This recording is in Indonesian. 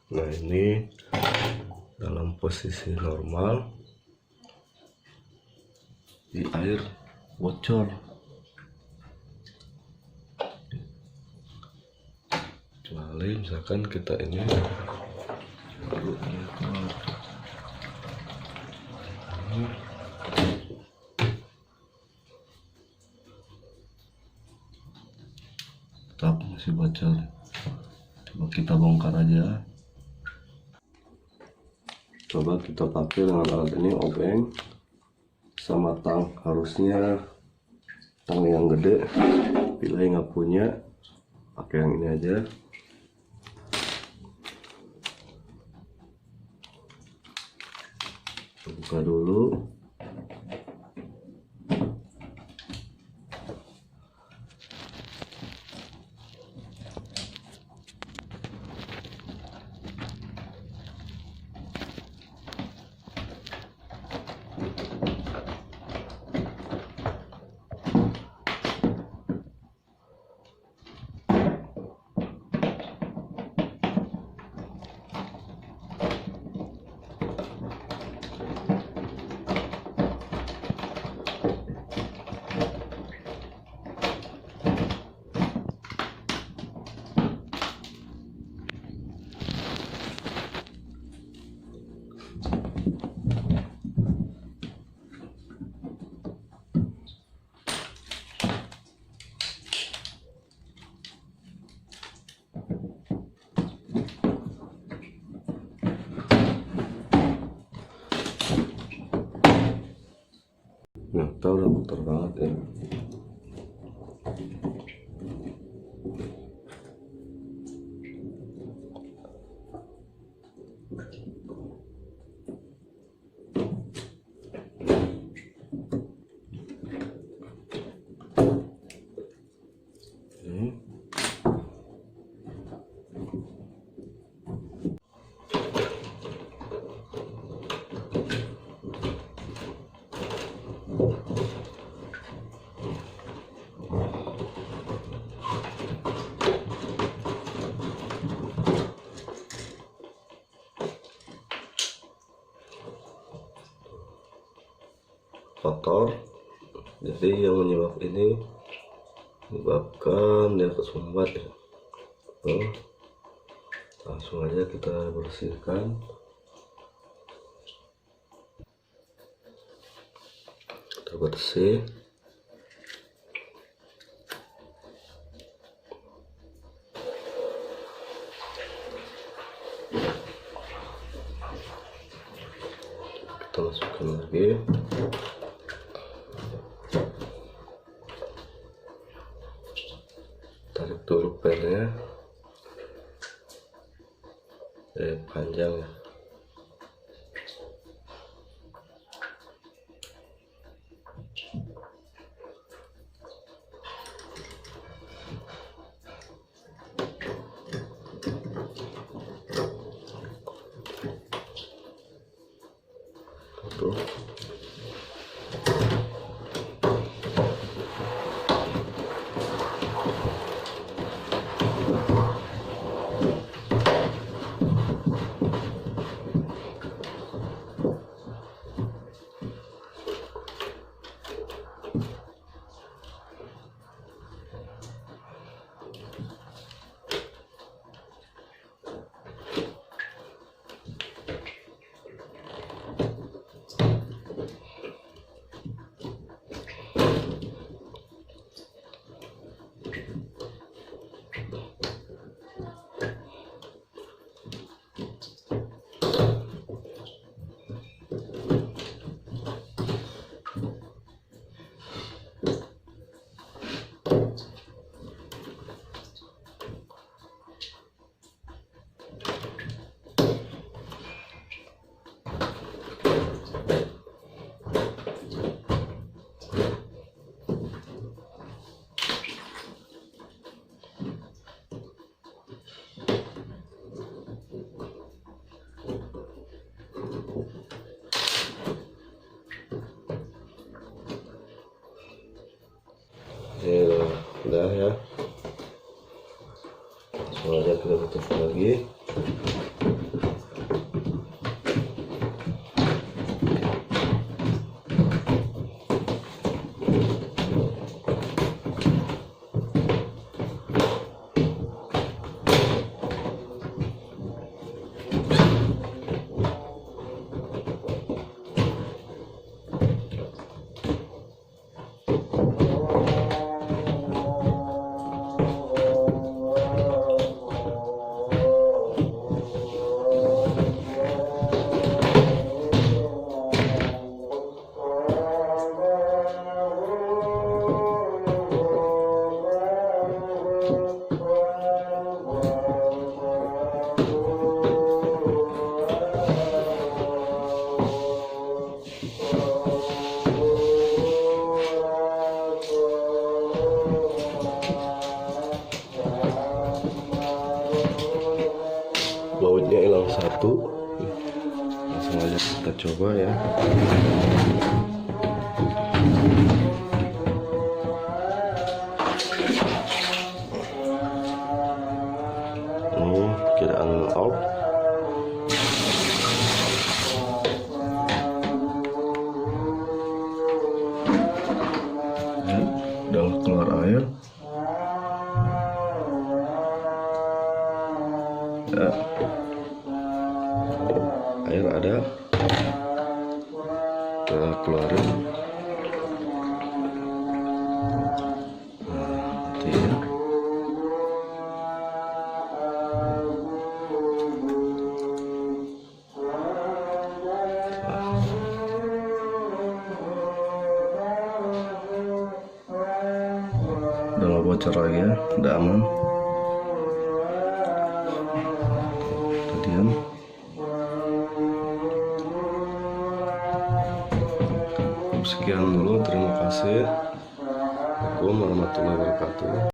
Nah, ini dalam posisi normal di air bocor, kecuali misalkan kita ini baru keluar. Tetap masih bocor. Coba kita bongkar aja. Coba kita pakai dengan alat ini, obeng sama tang. Harusnya tang yang gede, bila nggak punya pakai yang ini aja. Buka dulu. Nah, kita udah muter banget ya. Kotor, jadi yang menyebabkan dia tersumbat ya. Langsung aja kita bersihkan. Kita bersih. Kita masukkan lagi. Tarik dulu pelnya, panjang ya. Tuh. Ini udah ya, langsung aja kita tutup lagi. bautnya hilang satu. Langsung aja kita coba ya. Ini kita on off. Ya, udah keluar air. Ya. Air ada, kita keluarin. Nanti ya. Udah nggak bocor lagi ya, udah aman. Diam. Sekian dulu, terima kasih. Assalamualaikum warahmatullahi wabarakatuh.